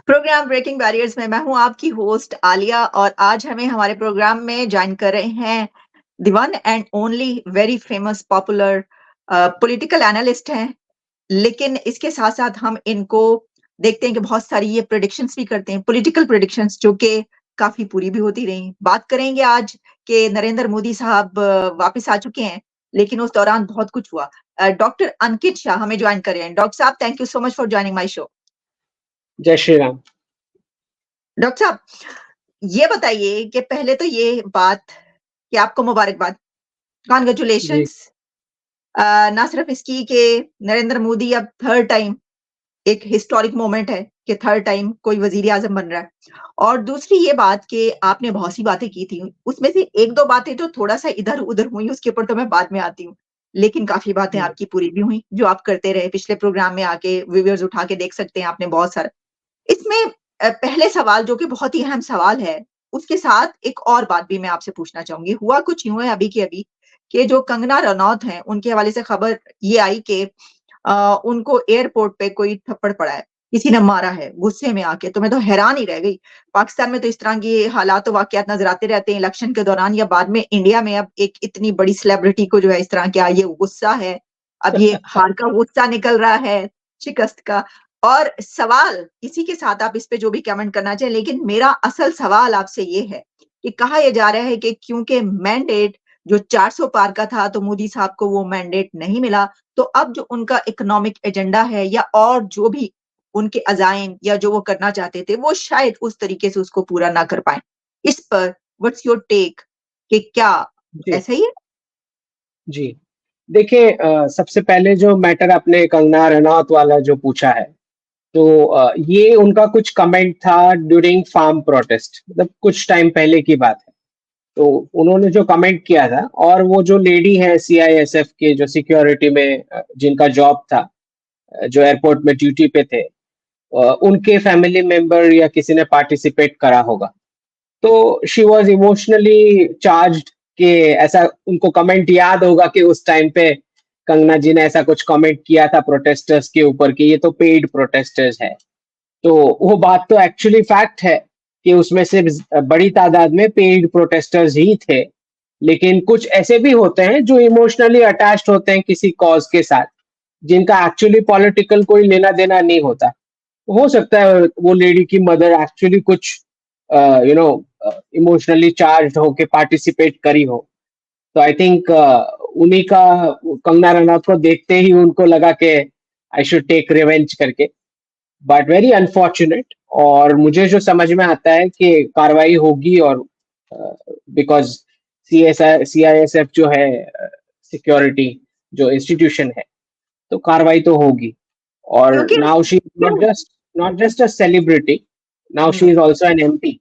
Programme breaking barriers में मैं हूँ आपकी होस्ट आलिया और आज हमें हमारे प्रोग्राम में ज्वाइन कर रहे हैं the one and only very famous popular political analyst हैं। लेकिन इसके साथ-साथ हम इनको देखते हैं कि बहुत सारी ये प्रेडिक्शंस भी करते हैं, पॉलिटिकल प्रेडिक्शंस जो कि काफ़ी पूरी भी होती रहीं। बात करेंगे आज कि नरेंद्र मोदी साहब वापस आ चुके हैं, लेकिन उस दौरान बहुत कुछ हुआ। डॉक्टर अंकित शाह हमें जॉइन कर रहे हैं। डॉक्टर साहब thank you so much for joining my show. जय श्री राम। डॉक्टर साहब ये बताइए कि पहले तो ये बात कि आपको मुबारकबाद, जी, कांग्रेचुलेशंस ना सिर्फ इसकी कि नरेंद्र मोदी अब थर्ड टाइम एक हिस्टोरिक मोमेंट है कि थर्ड टाइम कोई वज़ीर-ए-आज़म बन रहा है और दूसरी ये बात कि आपने बहुत सी बातें की थी, उसमें से 1-2 बातें तो थोड़ा-सा इधर-उधर हुई, उसके ऊपर तो मैं बाद में आती हूँ। लेकिन काफ़ी बातें जी, आपकी पूरी भी हुई, जो आप करते रहे, पिछले प्रोग्राम में आके व्यूअर्स उठा के देख सकते हैं आपने बहुत सारा। इसमें पहले सवाल जो कि बहुत ही अहम सवाल है, उसके साथ एक और बात भी मैं आपसे पूछना चाहूँगी। हुआ कुछ यूँ है अभी के अभी कि जो कंगना रनौत हैं, उनके हवाले से खबर ये आई कि उनको एयरपोर्ट पे कोई थप्पड़ पड़ा है, किसी ने मारा है गुस्से में आके, तो मैं तो हैरान ही रह गई। पाकिस्तान में तो इस तरह की हालात वाक़यात नज़र आते रहते हैं इलेक्शन के दौरान या बाद में इंडिया में अब एक इतनी बड़ी सेलिब्रिटी को जो है इस तरह का ये गुस्सा है, अब ये हार का गुस्सा निकल रहा है, शिकस्त का। और सवाल इसी के साथ आप इस पे जो भी कमेंट करना चाहें, लेकिन मेरा असल सवाल आपसे ये है कि कहा यह जा रहा है कि क्योंकि मैंडेट जो 400 पार का था, तो मोदी साहब को वो मैंडेट नहीं मिला, तो अब जो उनका इकोनॉमिक एजेंडा है या और जो भी उनके अज़ाइम या जो वो करना चाहते थे, वो शायद उस तरीके से उसको पूरा ना कर पाएँ। इस पर व्हाट्स योर टेक कि क्या जी, ऐसा ही है? जी। देखिए सबसे पहले जो मैटर आपने कंगना रनौत वाला जो पूछा है, तो ये उनका कुछ कमेंट था ड्यूरिंग फार्म प्रोटेस्ट मतलब कुछ टाइम पहले की बात है। तो उन्होंने जो कमेंट किया था और वो जो लेडी है सीआईएसएफ के जो सिक्योरिटी में जिनका जॉब था जो एयरपोर्ट में ड्यूटी पे थे उनके फैमिली मेंबर या किसी ने पार्टिसिपेट करा होगा। तो शी वाज़ इमोशनली चार्ज्ड कि ऐसा उनको कमेंट याद होगा कि उस टाइम पे कंगना जी ने ऐसा कुछ कमेंट किया था प्रोटेस्टर्स के ऊपर कि ये तो पेड प्रोटेस्टर्स है। तो वो बात तो एक्चुअली फैक्ट है कि उसमें से बड़ी तादाद में पेड प्रोटेस्टर्स ही थे। लेकिन कुछ ऐसे भी होते हैं जो इमोशनली अटैच्ड होते हैं किसी कॉज़ के साथ, जिनका एक्चुअली पॉलिटिकल कोई लेना-देना नहीं होता। हो सकता है वो लेडी की मदर एक्चुअली कुछ यू नो इमोशनली चार्ज्ड होके पार्टिसिपेट करी हो। तो आई थिंक उन्हीं का कंगना रनौत को देखते ही उनको लगा कि आई शुड टेक रिवेंज करके। बट वेरी अनफॉर्चुनेट और मुझे जो समझ में आता है कि कार्रवाई होगी और बिकॉज़ सीआईएसएफ जो है सिक्योरिटी जो इंस्टीट्यूशन है, तो कार्रवाई तो होगी। और क्योंकि नाउ शी इज़ क्यों? Not just a celebrity, now she हुँ, is also an MP,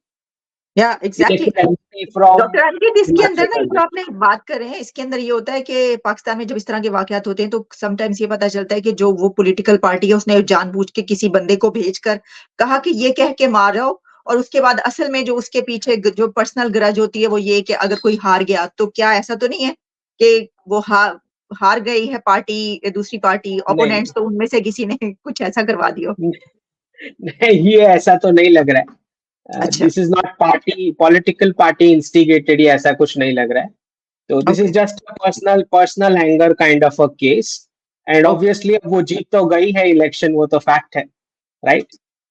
yeah exactly. Elected MP from doctor Ankit इसके अंदर हिमाचल ना जो प्रदेश। आपने बात कर रहे हैं, इसके अंदर ये होता है कि पाकिस्तान में जब इस तरह के वाक़यात होते हैं, तो समटाइम्स ये पता चलता है कि जो वो पॉलिटिकल पार्टी है, उसने जानबूझ के किसी बंदे को भेजकर कहा कि ये कह के मारो और उसके बाद असल में जो उसके पीछे जो पर्सनल ग्रज होती है, वो ये कि अगर कोई हार गया, तो क्या ऐसा तो नहीं है कि वो हार गई है पार्टी, दूसरी पार्टी, नहीं, ओपोनेंट्स तो उनमें से किसी ने कुछ ऐसा करवा दिया हो? नहीं ये ऐसा तो नहीं लग रहा है। अच्छा, this is not party political party instigated या ऐसा कुछ नहीं लग रहा है। तो this okay, is just a personal anger kind of a case and okay. Obviously अब वो जीत तो गई है इलेक्शन वो तो फैक्ट है, राइट?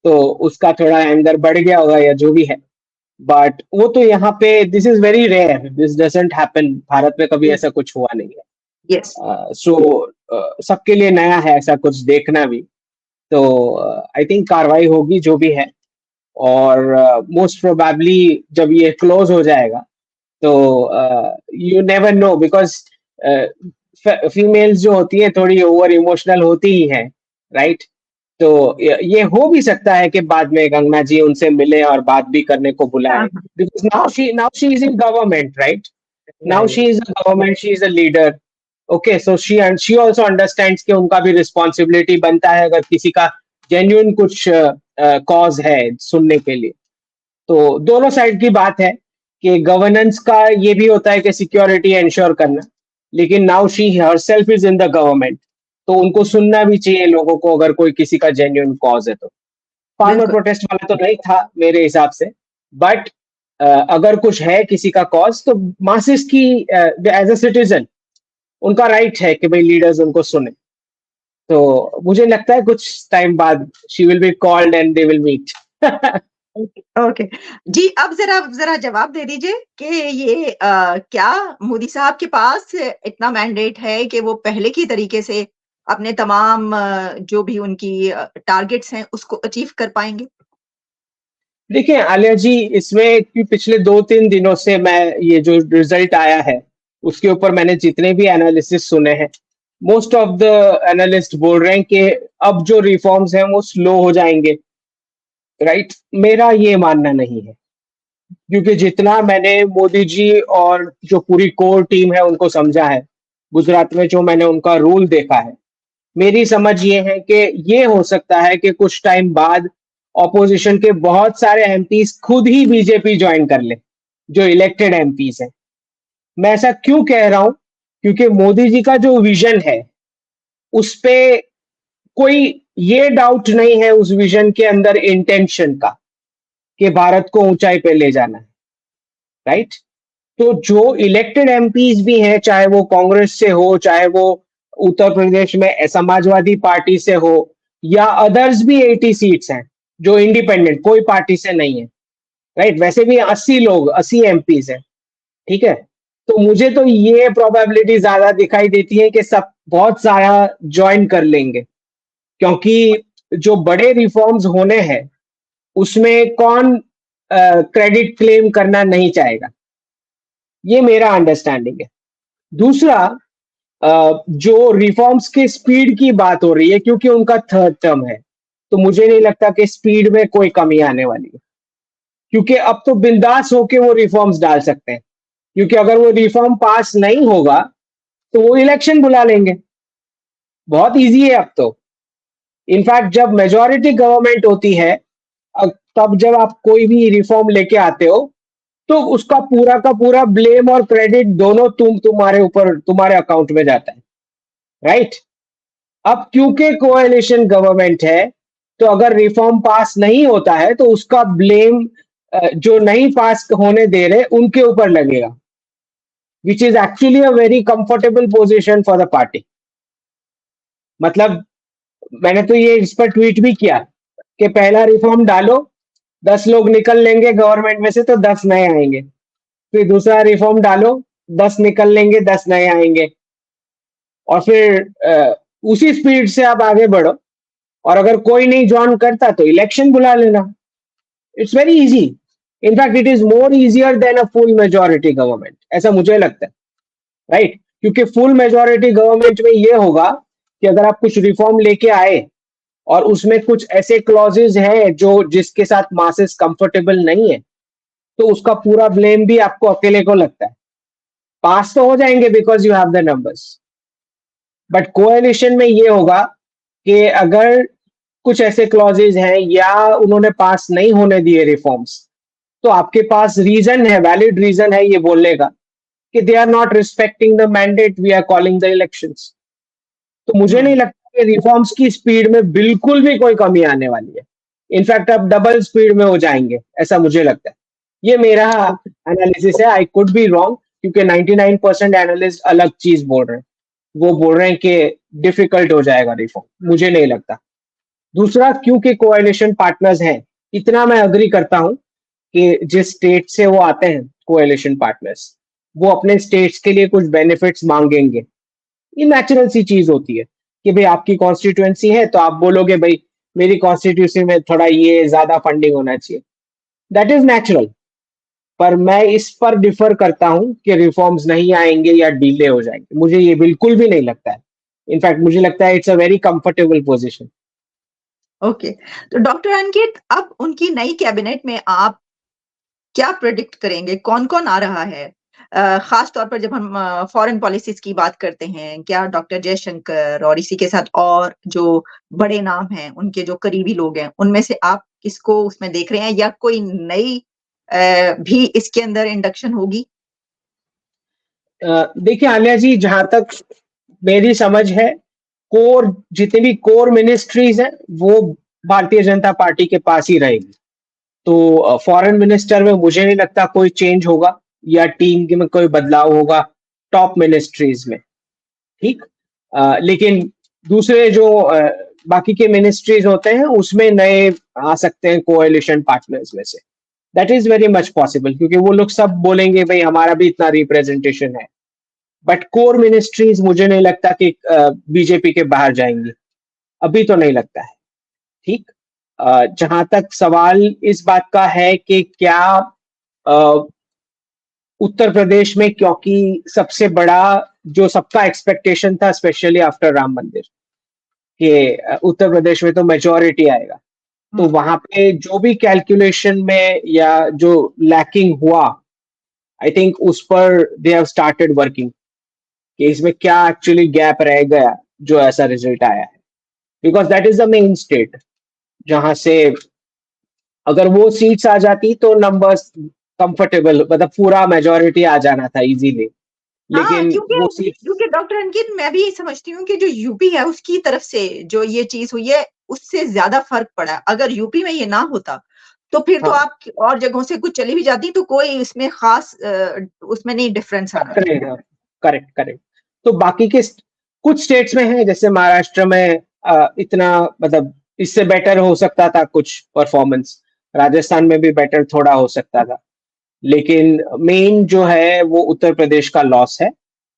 तो उसका थोड़ा एंगर बढ़ गया होगा या जो भी है। बट वो तो यहाँ पे this is very rare, this doesn't happen Bharat में कभी ऐसा कुछ हुआ नहीं है। येस। सो सबके लिए नया है ऐसा कुछ देखना भी। तो आई थिंक कार्रवाई होगी जो भी है और मोस्ट प्रोबेबली जब ये क्लोज़ हो जाएगा तो you never know because females जो होती हैं थोड़ी ओवर इमोशनल होती ही हैं, राइट? तो ये हो भी सकता है कि बाद में गंगा जी उनसे मिले और बात भी करने को हाँ, बुलाएँ हाँ। Because now she is in government, right? Now she right, is a government, she is a leader. Okay, so she also understands कि उनका भी रिस्पॉन्सिबिलिटी बनता है अगर किसी का जेन्युइन कुछ कॉज है सुनने के लिए। तो दोनों साइड की बात है कि गवर्नेंस का ये भी होता है कि सिक्योरिटी एंश्योर करना, लेकिन now she herself is in the government, तो उनको सुनना भी चाहिए लोगों को अगर कोई किसी का जेन्युइन कॉज है तो। फार्मर बिल्कुल। प्रोटेस्ट वाला तो नहीं था मेरे हिसाब से, बट अगर कुछ है किसी का कॉज तो मासेस की एज अ सिटीजन उनका राइट है कि भाई लीडर्स उनको सुने। तो मुझे लगता है कुछ टाइम बाद she will be called and they will meet. Okay, okay. जी, अब ज़रा जवाब दे दीजिए कि ये क्या मोदी साहब के पास इतना मैंडेट है कि वो पहले की तरीके से अपने तमाम जो भी उनकी टारगेट्स हैं, उसको अचीव कर पाएँगे? देखिए आलिया जी, इसमें कि पिछले 2-3 दिनों से मैं ये जो रिजल्ट आया है, उसके ऊपर मैंने जितने भी एनालिसिस सुने हैं, मोस्ट ऑफ द एनालिस्ट बोल रहे हैं कि अब जो रिफॉर्म्स हैं वो स्लो हो जाएँगे, राइट? मेरा ये मानना नहीं है, क्योंकि जितना मैंने मोदी जी और जो पूरी कोर टीम है उनको समझा है, गुजरात में जो मैंने उनका रूल देखा है, मेरी समझ ये है कि ये हो सकता है कि कुछ टाइम बाद ऑपोजिशन के बहुत सारे एमपीज़ खुद ही बीजेपी जॉइन कर लें, जो इलेक्टेड एमपीज़ हैं। मैं ऐसा क्यों कह रहा हूँ? क्योंकि मोदी जी का जो विज़न है, उसपे कोई ये डाउट नहीं है उस विज़न के अंदर इंटेंशन का, कि भारत को ऊँचाई पे ले जाना है, राइट? तो जो इलेक्टेड एमपीज़ भी हैं, चाहे वो कांग्रेस से हो, चाहे वो उत्तर प्रदेश में समाजवादी पार्टी से हो या अदर्स भी 80 सीट्स हैं, जो इंडिपेंडेंट कोई पार्टी से नहीं है, राइट? वैसे भी 80 लोग, 80 एमपीज़ हैं, ठीक है? तो मुझे तो ये प्रोबेबिलिटी ज़्यादा दिखाई देती है कि सब बहुत सारा जॉइन कर लेंगे, क्योंकि जो बड़े रिफॉर्म्स होने हैं, उसमें कौन क्रेडिट क्लेम करना नहीं चाहेगा? ये मेरा अंडरस्टैंडिंग है। दूसरा, जो रिफॉर्म्स के स्पीड की बात हो रही है, क्योंकि उनका थर्ड टर्म है, तो मुझे नहीं लगता कि स्पीड में कोई कमी आने वाली है, क्योंकि अब तो बिंदास होके वो रिफॉर्म्स डाल सकते हैं, क्योंकि अगर वो रिफॉर्म पास नहीं होगा तो वो इलेक्शन बुला लेंगे। बहुत इजी है अब तो। इनफैक्ट जब मेजॉरिटी गवर्नमेंट होती है, तब जब आप कोई भी रिफॉर्म लेके आते हो, तो उसका पूरा का पूरा ब्लेम और क्रेडिट दोनों तुम्हारे ऊपर, तुम्हारे अकाउंट में जाता है, राइट? अब क्योंकि कोएलिशन गवर्नमेंट है, तो अगर रिफॉर्म पास नहीं होता है तो उसका ब्लेम जो नहीं पास होने दे रहे उनके ऊपर लगेगा, which is actually a very comfortable position for the party. मतलब मैंने तो ये इस पर ट्वीट भी किया कि पहला रिफॉर्म डालो, 10 लोग निकल लेंगे गवर्नमेंट में से तो 10 नए आएंगे, फिर दूसरा रिफॉर्म डालो, 10 निकल लेंगे, 10 नए आएंगे, और फिर उसी स्पीड से आप आगे बढ़ो, और अगर कोई नहीं ज्वाइन करता तो इलेक्शन बुला लेना। It's very easy. In fact it is more easier than a full majority government, ऐसा मुझे लगता है, राइट? क्योंकि फुल मेजोरिटी गवर्नमेंट में ये होगा कि अगर आप कुछ रिफॉर्म लेके आए और उसमें कुछ ऐसे क्लॉजेज हैं जो जिसके साथ मासेस कंफर्टेबल नहीं है, तो उसका पूरा ब्लेम भी आपको अकेले को लगता है। पास तो हो जाएंगे because you have the numbers, but coalition में ये होगा कि अगर कुछ ऐसे क्लॉजेज हैं या उन्होंने पास नहीं होने दिए रिफॉर्म्स, तो आपके पास रीजन है, वैलिड रीजन है ये बोलने का कि they are not respecting the mandate we are calling the elections. तो मुझे नहीं हुँ। लगता कि रिफॉर्म्स की स्पीड में बिल्कुल भी कोई कमी आने वाली है। इनफैक्ट अब डबल स्पीड में हो जाएंगे, ऐसा मुझे लगता है। ये मेरा एनालिसिस है, आई कुड बी रॉन्ग, क्योंकि 99% एनालिस्ट अलग चीज बोल रहे हैं। वो बोल रहे हैं कि डिफिकल्ट हो जाएगा रिफॉर्म, मुझे नहीं लगता। दूसरा, क्योंकि कोएलिशन पार्टनर्स हैं, इतना मैं अग्री करता हूं कि जिस स्टेट से वो आते हैं कोएलिशन पार्टनर्स, वो अपने स्टेट्स के लिए कुछ बेनिफिट्स मांगेंगे। ये नेचुरल सी चीज होती है कि भाई आपकी कॉन्स्टिट्यूएंसी है तो आप बोलोगे भाई मेरी कॉन्स्टिट्यूंसी में थोड़ा ये ज्यादा फंडिंग होना चाहिए, दैट इज नेचुरल। पर मैं इस पर डिफर करता हूं कि रिफॉर्म्स नहीं आएंगे या डिले हो जाएंगे, मुझे ये बिल्कुल भी नहीं लगता है। इनफैक्ट मुझे लगता है it's a very comfortable position. Okay. तो डॉक्टर अंकित, अब उनकी नई कैबिनेट में आप क्या प्रेडिक्ट करेंगे? कौन-कौन आ रहा है? ख़ास तौर पर जब हम फ़ॉरेन पॉलिसीज़ की बात करते हैं, क्या डॉक्टर जयशंकर और इसी के साथ और जो बड़े नाम हैं, उनके जो करीबी लोग हैं, उनमें से आप किसको उसमें देख रहे हैं या कोई नई भी इसके अंदर इंडक्शन होगी? देखिए आलिया जी, जहां तक मेरी समझ है, कोर जितनी भी कोर मिनिस्ट्रीज हैं वो भारतीय जनता पार्टी के पास ही रहेगी। तो फॉरेन मिनिस्टर में मुझे नहीं लगता कोई चेंज होगा या टीम में कोई बदलाव होगा टॉप मिनिस्ट्रीज में, ठीक। लेकिन दूसरे जो बाकी के मिनिस्ट्रीज होते हैं उसमें नए आ सकते हैं कोएलिशन पार्टनर्स में से। That is very much possible, क्योंकि वो लोग सब बोलेंगे भाई हमारा भी इतना रिप्रेजेंटेशन है। बट कोर मिनिस्ट्रीज मुझे नहीं लगता कि बीजेपी के बाहर जाएंगी, अभी तो नहीं लगता है, ठीक। जहां तक सवाल इस बात का है कि क्या उत्तर प्रदेश में, क्योंकि सबसे बड़ा जो सबका एक्सपेक्टेशन था स्पेशली आफ्टर राम मंदिर कि उत्तर प्रदेश में तो मेजोरिटी आएगा, तो वहां पे जो भी कैलकुलेशन में या जो लैकिंग हुआ, आई थिंक उस पर दे हैव स्टार्टेड वर्किंग कि इसमें क्या एक्चुअली गैप रह गया जो ऐसा रिजल्ट आया है। Because that is the main state जहां से अगर वो सीट्स आ जाती तो नंबर्स कंफर्टेबल, मतलब पूरा मेजोरिटी आ जाना था इजीली। हाँ, लेकिन वो क्योंकि सीट्स, क्योंकि डॉक्टर अंकित, मैं भी समझती हूँ कि जो यूपी है उसकी तरफ से जो ये चीज हुई है उससे ज्यादा फर्क पड़ा। अगर यूपी में ये ना होता तो फिर तो हाँ, आप और जगहों से कुछ चली भी जाती तो कोई इसमें खास उसमें नहीं डिफरेंस आना था। रहेगा। Correct correct. तो बाकी के कुछ स्टेट्स में है, जैसे महाराष्ट्र में इतना, मतलब इससे बेटर हो सकता था कुछ परफॉर्मेंस, राजस्थान में भी बेटर थोड़ा हो सकता था, लेकिन मेन जो है वो उत्तर प्रदेश का लॉस है।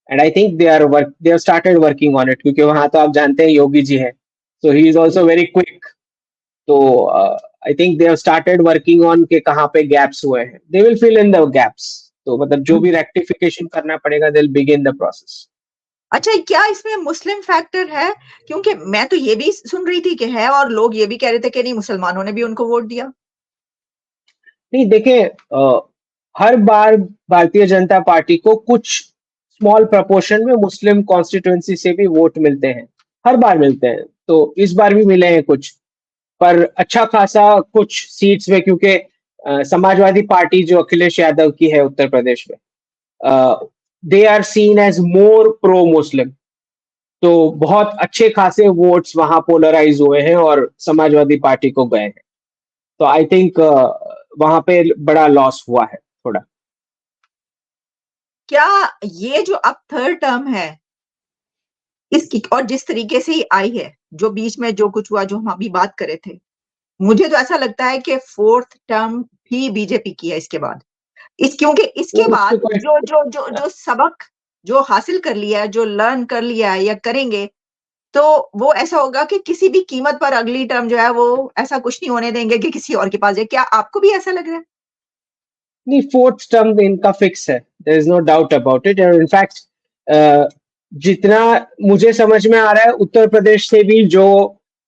And I think they are started working on it, क्योंकि वहां तो आप जानते हैं योगी जी है, so he is also very quick. तो I think they have started working on के कहाँ पे गैप्स हुए हैं, they will fill in the gaps. तो मतलब जो भी रेक्टिफिकेशन करना पड़ेगा, they will begin the process. अच्छा, क्या इसमें मुस्लिम फैक्टर है? क्योंकि मैं तो ये भी सुन रही थी कि है, और लोग ये भी कह रहे थे कि नहीं, मुसलमानों ने भी उनको वोट दिया। नहीं देखिए, हर बार भारतीय जनता पार्टी को कुछ स्मॉल प्रपोर्शन में मुस्लिम कॉन्स्टिट्यूएंसी से भी वोट मिलते हैं, हर बार मिलते हैं, तो इस बार भी मिले हैं कुछ, पर अच्छा खासा कुछ सीट्स में, क्योंकि समाजवादी पार्टी जो अखिलेश यादव की है उत्तर प्रदेश में, they are seen as more pro Muslim, तो बहुत अच्छे खासे वोट्स वहां पोलराइज हुए हैं और समाजवादी पार्टी को गए हैं। तो आई थिंक वहां पे बड़ा लॉस हुआ है थोड़ा। क्या ये जो अब थर्ड टर्म है इसकी, और जिस तरीके से ही आई है, जो बीच में जो कुछ हुआ जो हम अभी बात कर रहे थे, मुझे तो ऐसा लगता है कि फोर्थ टर्म भी बीजेपी की है इसके बाद। क्योंकि वो इसके उससे बाद कोई, जो सबक जो हासिल कर लिया है, जो लर्न कर लिया है या करेंगे, तो वो ऐसा होगा कि किसी भी कीमत पर अगली टर्म जो है वो ऐसा कुछ नहीं होने देंगे कि किसी और के पास जाए। क्या आपको भी ऐसा लग रहा है? नहीं, फोर्थ टर्म इनका फिक्स है, there is no doubt about it. और इनफैक्ट जितना मुझे समझ में आ रहा है, उत्तर प्रदेश से भी जो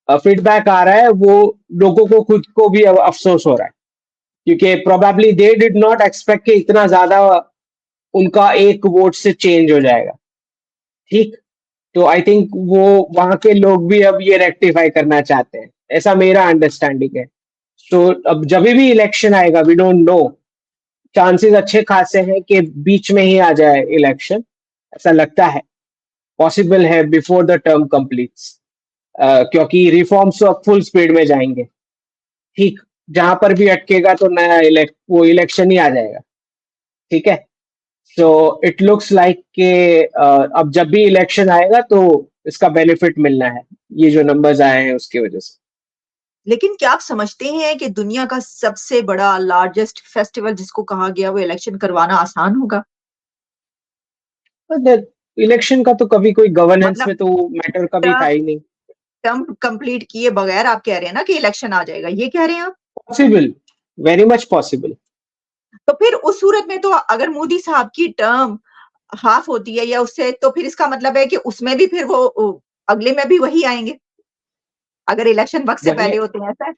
फीडबैक आ रहा है, वो लोगों को खुद को भी अब अफसोस हो रहा है, क्योंकि probably they did not expect कि इतना ज्यादा उनका एक वोट से चेंज हो जाएगा, ठीक। तो आई थिंक वो वहां के लोग भी अब ये रेक्टिफाई करना चाहते हैं, ऐसा मेरा अंडरस्टैंडिंग है। तो अब जब भी इलेक्शन आएगा, वी डोंट नो, चांसेस अच्छे खासे हैं कि बीच में ही आ जाए इलेक्शन, ऐसा लगता है, पॉसिबल है बिफोर द टर्म कंप्लीट्स, क्योंकि रिफॉर्म्स तो अब फुल स्पीड में जाएंगे, ठीक। जहां पर भी अटकेगा तो नया वो इलेक्शन ही आ जाएगा, ठीक है। सो इट लुक्स लाइक के अब जब भी इलेक्शन आएगा तो इसका बेनिफिट मिलना है, ये जो नंबर्स आए हैं उसकी वजह से। लेकिन क्या आप समझते हैं कि दुनिया का सबसे बड़ा लार्जेस्ट फेस्टिवल जिसको कहा गया, वो इलेक्शन करवाना आसान होगा? इलेक्शन का तो कभी कोई गवर्नेंस मतलब में तो मैटर कभी था टर्म ही नहीं। टर्म कंप्लीट किए बगैर आप कह रहे हैं ना कि इलेक्शन आ जाएगा, ये कह रहे हैं आप? Possible, very much possible. तो फिर उस सूरत में तो अगर मोदी साहब की टर्म हाफ होती है या उससे, तो फिर इसका मतलब है कि उसमें भी फिर वो अगले में भी वही आएंगे अगर इलेक्शन वक्त से वही पहले होते हैं, ऐसा है?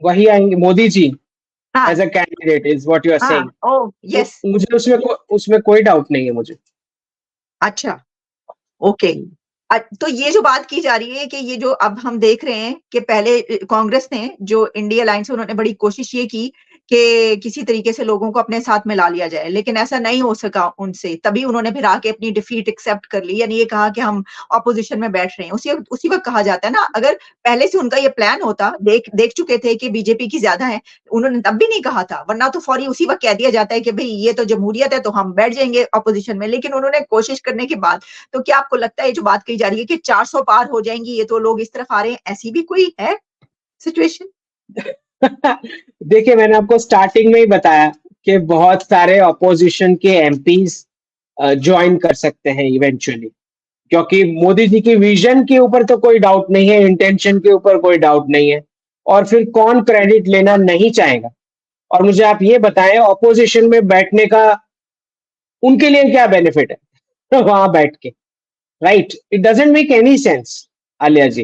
वही आएंगे मोदी जी हाँ, as a candidate, is what you are हाँ, सेइंग। ओ, तो यस। मुझे उसमें कोई डाउट नहीं है मुझे। अच्छा, ओके। तो ये जो बात की जा रही है कि ये जो अब हम देख रहे हैं कि पहले कांग्रेस ने जो इंडिया अलायंस है, उन्होंने बड़ी कोशिश ये की कि किसी तरीके से लोगों को अपने साथ मिला लिया जाए, लेकिन ऐसा नहीं हो सका उनसे। तभी उन्होंने फिर आके अपनी डिफीट एक्सेप्ट कर ली, यानी ये कहा कि हम ऑपोजिशन में बैठ रहे हैं। उसी वक़्त कहा जाता है ना, अगर पहले से उनका ये प्लान होता, देख देख चुके थे कि बीजेपी की ज़्यादा है, उन्होंने तब भी नहीं कहा था, वरना तो फौरी उसी वक़्त कह दिया जाता है कि भई ये तो जमहूरियत है, तो हम बैठ जाएँगे ऑपोजिशन में। लेकिन उन्होंने कोशिश करने के बाद, तो क्या आपको लगता है ये जो बात कही जा रही है कि 400 पार हो जाएँगी, ये तो लोग इस तरफ आ रहे हैं, ऐसी भी कोई है सिचुएशन? देखिए, मैंने आपको स्टार्टिंग में ही बताया कि बहुत सारे ऑपोजिशन के एमपीज ज्वाइन कर सकते हैं इवेंचुअली, क्योंकि मोदी जी की विजन के ऊपर तो कोई डाउट नहीं है, इंटेंशन के ऊपर कोई डाउट नहीं है, और फिर कौन क्रेडिट लेना नहीं चाहेगा। और मुझे आप ये बताएं, ऑपोजिशन में बैठने का उनके लिए क्या बेनिफिट है वहां बैठ के, right? It doesn't make any sense, Alia ji,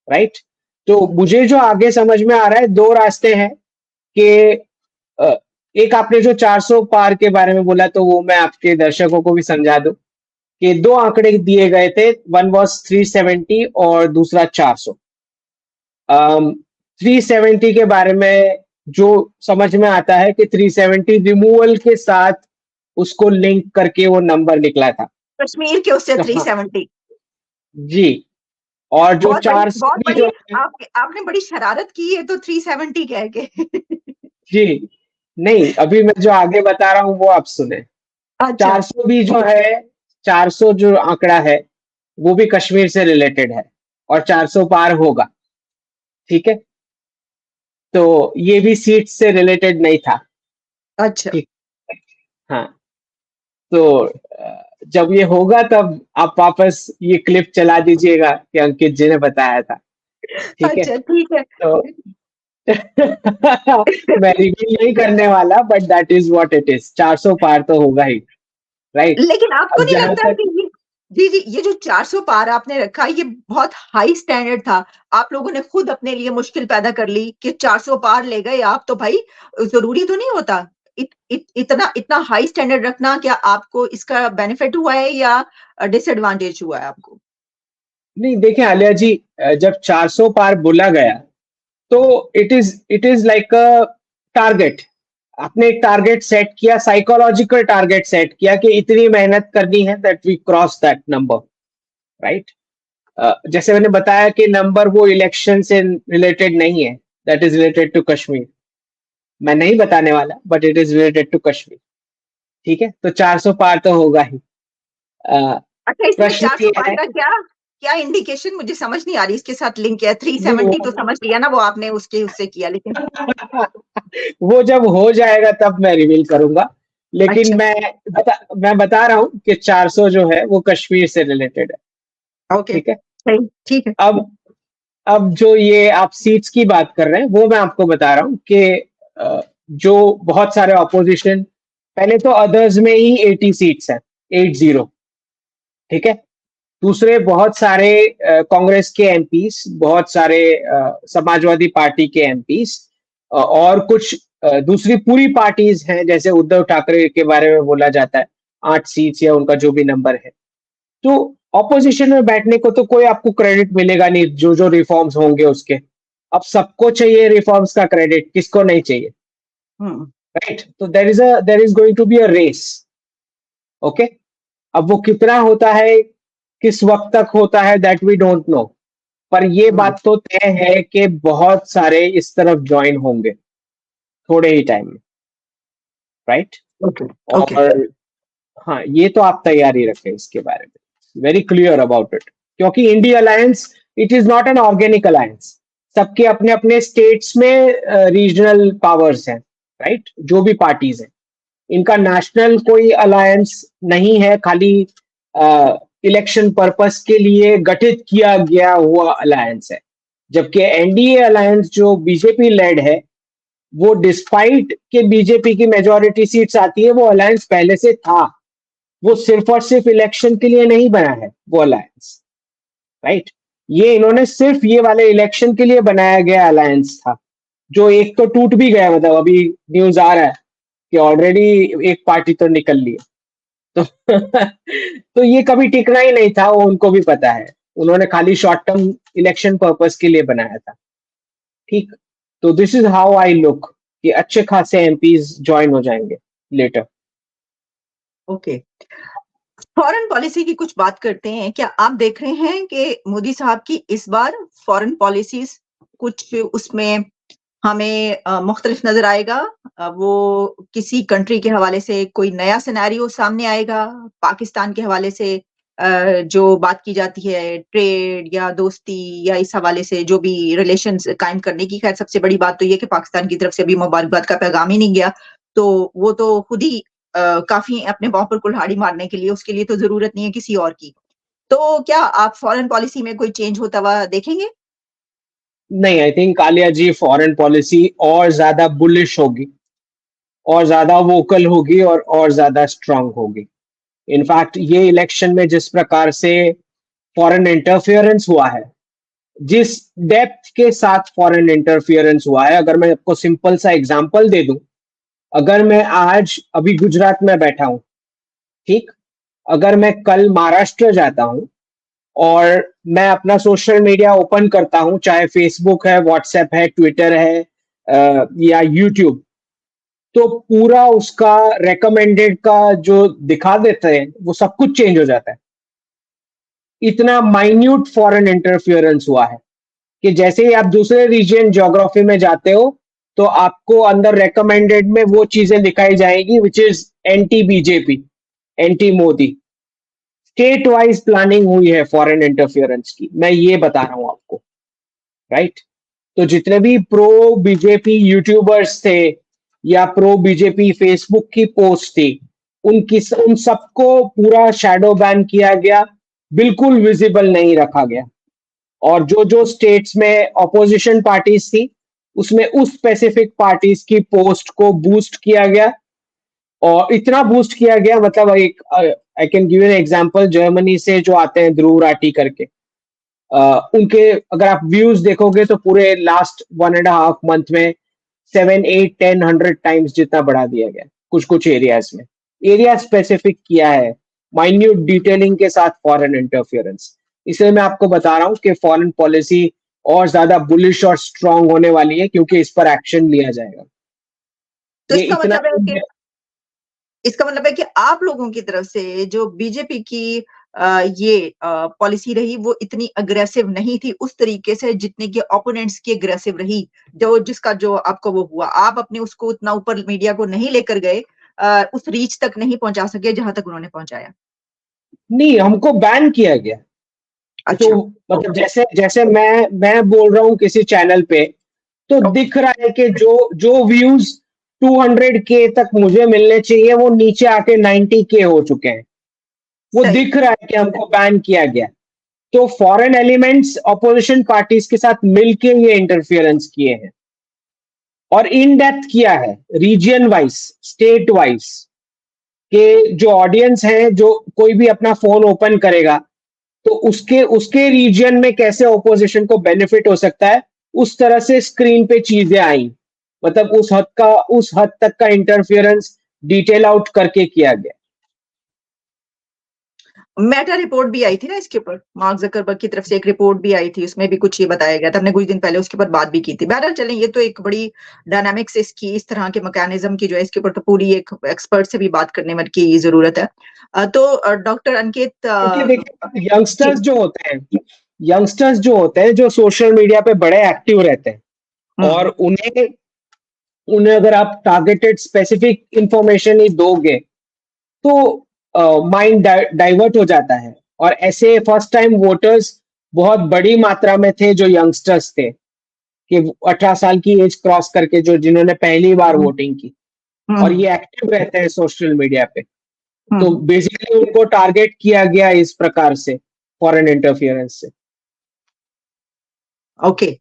right? तो मुझे जो आगे समझ में आ रहा है, दो रास्ते हैं कि अ, एक आपने जो 400 पार के बारे में बोला, तो वो मैं आपके दर्शकों को भी समझा दूं कि दो आंकड़े दिए गए थे, वन वाज 370 और दूसरा 400। 370 के बारे में जो समझ में आता है कि 370 रिमूवल के साथ उसको लिंक करके वो नंबर निकला था। कश्मीर के उससे हाँ 370। जी, और जो बहुत 400 भी बड़ी जो है, आपने बड़ी शरारत की है तो 370 कह के। जी, नहीं, अभी मैं जो आगे बता रहा हूँ वो आप सुने। अच्छा, 400 भी जो है, 400 जो आंकड़ा है वो भी कश्मीर से रिलेटेड है, और 400 पार होगा, ठीक है? तो ये भी सीट से रिलेटेड नहीं था, अच्छा। ठीक? हाँ, तो जब ये होगा तब आप वापस ये क्लिप चला दीजिएगा कि अंकित जी ने बताया था, ठीक है? अच्छा, ठीक है। तो मैं रिवील नहीं करने वाला, but that is what it is. 400 पार तो होगा ही, राइट? लेकिन आपको अब नहीं जहां लगता तक, कि ये जी, जी, ये जो 400 पार आपने रखा, ये बहुत हाई स्टैंडर्ड था। आप लोगों ने खुद अपने लिए मुश्किल पैदा कर ली कि 400 पार ले गए आप, तो भाई ज़रूरी तो नहीं होता। इतना इतना हाई स्टैंडर्ड रखना, क्या आपको इसका बेनिफिट हुआ है या डिसएडवांटेज हुआ है आपको? नहीं देखिए आलिया जी, जब 400 पार बोला गया, तो it is like a target. आपने एक टारगेट सेट किया, साइकोलॉजिकल टारगेट सेट किया कि इतनी मेहनत करनी है that we cross that number, right? जैसे मैंने बताया कि नंबर वो इलेक्शन से रिलेटेड नहीं है, that is related to Kashmir. मैं नहीं बताने वाला, but it is related to Kashmir, ठीक है? तो 400 पार तो होगा ही। अ, अच्छा, इसमें प्रश्न 400 ये पार है, का क्या क्या इंडिकेशन मुझे समझ नहीं आ रही, इसके साथ लिंक क्या है? नहीं 370 तो समझ लिया ना, वो आपने उसके उससे किया, लेकिन वो जब हो जाएगा तब मैं रिवील करूंगा, लेकिन अच्छा, मैं बता रहा हूँ कि 400 जो है वो कश्मीर से रिलेटेड है, ओके, ठीक है? सही, ठीक है। अब अब जो ये आप सीट्स की बात कर रहे हैं, वो मैं आपको बता रहा हूँ कि जो बहुत सारे ऑपोजिशन, पहले तो अदर्स में ही 80 सीट्स हैं, 80, ठीक है? दूसरे बहुत सारे कांग्रेस के एमपीस, बहुत सारे समाजवादी पार्टी के एमपीस, और कुछ दूसरी पूरी पार्टीज हैं, जैसे उद्धव ठाकरे के बारे में बोला जाता है, 8 सीट्स या उनका जो भी नंबर है। तो ऑपोजिशन में बैठने को तो कोई आपको क्रेडिट मिलेगा नहीं, जो जो रिफॉर्म्स होंगे उसके। अब सबको चाहिए रिफॉर्म्स का क्रेडिट, किसको नहीं चाहिए, हुँ, राइट? तो there is going to be a race, okay? अब वो कितना होता है, किस वक्त तक होता है, दैट वी डोंट नो, पर ये हुँ, बात तो तय है कि बहुत सारे इस तरफ ज्वाइन होंगे थोड़े ही टाइम में, राइट? ओके, ओके, और हाँ, ये तो आप तैयारी रखें इसके बारे में, वेरी क्लियर अबाउट इट, क्योंकि India alliance, it is not an organic alliance. सबके अपने अपने स्टेट्स में रीजनल पावर्स हैं, राइट? जो भी पार्टीज हैं, इनका नेशनल कोई अलायंस नहीं है, खाली इलेक्शन पर्पस के लिए गठित किया गया हुआ अलायंस है। जबकि एनडीए अलायंस जो बीजेपी लेड है, वो डिस्पाइट के बीजेपी की मेजोरिटी सीट्स आती है, वो अलायंस पहले से था। वो सिर्फ और सिर्फ इलेक्शन के लिए नहीं बना है वो अलायंस, राइट? ये इन्होंने सिर्फ ये वाले इलेक्शन के लिए बनाया गया अलायंस था, जो एक तो टूट भी गया, मतलब अभी न्यूज आ रहा है कि ऑलरेडी एक पार्टी तो निकल ली है। तो तो ये कभी टिकना ही नहीं था, वो उनको भी पता है। उन्होंने खाली शॉर्ट टर्म इलेक्शन पर्पस के लिए बनाया था, ठीक? तो this is how I look कि अच्छे खासे एमपीज ज्वाइन हो जाएंगे लेटर। ओके, फॉरेन पॉलिसी की कुछ बात करते हैं। क्या आप देख रहे हैं कि मोदी साहब की इस बार फॉरेन पॉलिसीज कुछ उसमें हमें मुख्तलिफ नजर आएगा? वो किसी कंट्री के हवाले से कोई नया सिनेरियो सामने आएगा? पाकिस्तान के हवाले से जो बात की जाती है ट्रेड या दोस्ती या इस हवाले से जो भी रिलेशंस कायम करने की, खैर सबसे बड़ी बात तो ये कि पाकिस्तान की तरफ से अभी मुबारकबाद का पैगाम ही नहीं गया, तो वो तो खुद ही काफी अपने पाँव पर कुल्हाड़ी मारने के लिए, उसके लिए तो जरूरत नहीं है किसी और की। तो क्या आप फॉरेन पॉलिसी में कोई चेंज होता हुआ देखेंगे? नहीं, I think Alia ji foreign policy और ज्यादा बुलिश होगी, और ज्यादा वोकल होगी, और ज्यादा स्ट्रांग होगी। इनफैक्ट ये इलेक्शन में जिस प्रकार से फॉरेन इंटरफियरेंस हुआ है, जिस डेप्थ के साथ फॉरेन इंटरफियरेंस हुआ है, अगर मैं आपको सिंपल सा एग्जांपल दे दूं, अगर मैं आज अभी गुजरात में बैठा हूं, ठीक, अगर मैं कल महाराष्ट्र जाता हूं और मैं अपना सोशल मीडिया ओपन करता हूं, चाहे फेसबुक है, व्हाट्सएप है, ट्विटर है, या यूट्यूब, तो पूरा उसका रेकमेंडेड का जो दिखा देते हैं वो सब कुछ चेंज हो जाता है। इतना माइन्यूट फॉरेन इंटरफियरेंस हुआ है कि जैसे ही आप दूसरे रीजन ज्योग्राफी में जाते हो, तो आपको अंदर रेकमेंडेड में वो चीजें दिखाई जाएगी which is anti BJP, anti Modi. State wise planning हुई है फॉरेन इंटरफियरेंस की, मैं ये बता रहा हूं आपको, राइट? तो जितने भी प्रो बीजेपी यूट्यूबर्स थे या प्रो बीजेपी फेसबुक की पोस्ट थी, उन सबको पूरा शैडो बैन किया गया, बिल्कुल विजिबल नहीं रखा गया। और जो जो स्टेट्स में ऑपोजिशन पार्टीज थी, उसमें उस स्पेसिफिक पार्टीज की पोस्ट को बूस्ट किया गया, और इतना बूस्ट किया गया, मतलब एक I can give an example, Germany से जो आते हैं ध्रुव राठी करके, उनके अगर आप व्यूज देखोगे तो पूरे लास्ट 1.5 मंथ में 7, 8, 10, 100 टाइम्स जितना बढ़ा दिया गया कुछ कुछ एरियाज में। एरिया स्पेसिफिक किया है, माइन्यूट डिटेलिंग के साथ फॉरेन इंटरफियरेंस। इसलिए मैं आपको बता रहा हूं कि फॉरेन पॉलिसी और ज्यादा बुलिश और स्ट्रांग होने वाली है, क्योंकि इस पर एक्शन लिया जाएगा। तो ये इसका इतना मतलब है कि आप लोगों की तरफ से जो बीजेपी की ये पॉलिसी रही वो इतनी अग्रेसिव नहीं थी उस तरीके से जितने के ओपोनेंट्स की अग्रेसिव रही, जो जिसका जो आपको वो हुआ, आप अपने उसको उतना ऊपर मीडिया को नहीं लेकर गए, उस रीच तक नहीं पहुंचा सके जहां तक उन्होंने पहुंचाया। नहीं, हमको बैन किया गया। तो अच्छा। मतलब जैसे जैसे मैं बोल रहा हूँ किसी चैनल पे, तो ओके। दिख रहा है कि जो जो व्यूज 200K तक मुझे मिलने चाहिए वो नीचे आके 90K हो चुके हैं। वो सही। दिख रहा है कि हमको बैन किया गया। तो फॉरेन एलिमेंट्स ऑपोजिशन पार्टीज के साथ मिलके ये इंटरफियरेंस किए हैं, और इन डेप्थ किया है, रीजन वाइज, स्टेट वाइज, के जो ऑडियंस है, जो कोई भी अपना फोन ओपन करेगा तो उसके उसके रीजन में कैसे ऑपोजिशन को बेनिफिट हो सकता है, उस तरह से स्क्रीन पे चीजें आई। मतलब उस हद तक का इंटरफियरेंस डिटेल आउट करके किया गया। मेटा रिपोर्ट भी आई थी ना इसके ऊपर, मार्क जकरबर्ग की तरफ से एक रिपोर्ट भी आई थी, उसमें भी कुछ ये बताया गया था। हमने कुछ दिन पहले उसके ऊपर बात भी की थी। बहरहाल चलें, ये तो एक बड़ी डायनामिक्स इसकी, इस तरह के मैकेनिज्म की जो है इसके ऊपर तो पूरी एक एक्सपर्ट से भी बात करने की जरूरत है। तो डॉक्टर अंकित क्योंकि देखिए जी। यंगस्टर्स जो होते हैं जो सोशल मीडिया पे बड़े एक्टिव रहते हैं, और हम्म। उन्हें उन्हें अगर आप टारगेटेड स्पेसिफिक इंफॉर्मेशन ही दोगे तो माइंड डाइवर्ट हो जाता है। और ऐसे फर्स्ट टाइम वोटर्स बहुत बड़ी मात्रा में थे जो यंगस्टर्स थे, कि 18 साल की एज क्रॉस करके जो जिन्होंने पहली बार हम्म। वोटिंग की, और हम्म। ये एक्टिव रहते हैं सोशल मीडिया पे। तो हम्म। बेसिकली उनको टारगेट किया गया इस प्रकार से फॉरेन इंटरफियरेंस से। ओके।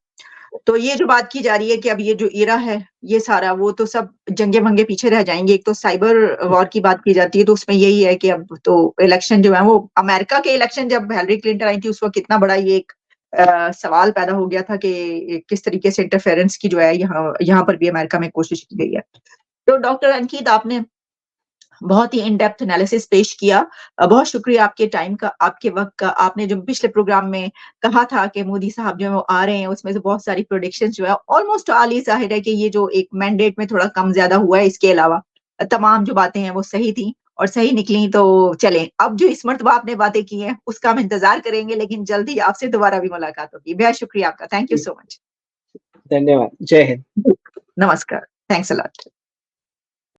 तो ये जो बात की जा रही है कि अब ये जो इरा है ये सारा, वो तो सब जंगे वंगे पीछे रह जाएंगे। एक तो साइबर वॉर की बात की जाती है, तो उसमें यही है कि अब तो इलेक्शन जो है वो, अमेरिका के इलेक्शन जब हिलरी क्लिंटन आई थी उस वक्त कितना बड़ा ये एक सवाल पैदा हो गया था कि किस तरीके से इंटरफेरेंस की जो है यहाँ यहाँ पर भी अमेरिका में कोशिश की गई है। तो डॉक्टर अंकित, आपने बहुत ही इन डेप्थ एनालिसिस पेश किया। बहुत शुक्रिया आपके टाइम का, आपके वक़्त का। आपने जो पिछले प्रोग्राम में कहा था कि मोदी साहब जो है वो आ रहे हैं, उसमें से बहुत सारी प्रेडिक्शंस जो है ऑलमोस्ट आली ज़ाहिर है कि ये जो एक मैंडेट में थोड़ा कम ज़्यादा हुआ है, इसके अलावा तमाम जो बातें हैं वो सही थी और सही निकली। तो चलें, अब जो इस मर्तबा आपने बातें की हैं, उसका हम इंतज़ार करेंगे, लेकिन जल्द ही आपसे दोबारा भी मुलाकात होगी। बेहद शुक्रिया आपका। Thank you ji, so much. धन्यवाद। जय हिंद। नमस्कार। Thanks a lot.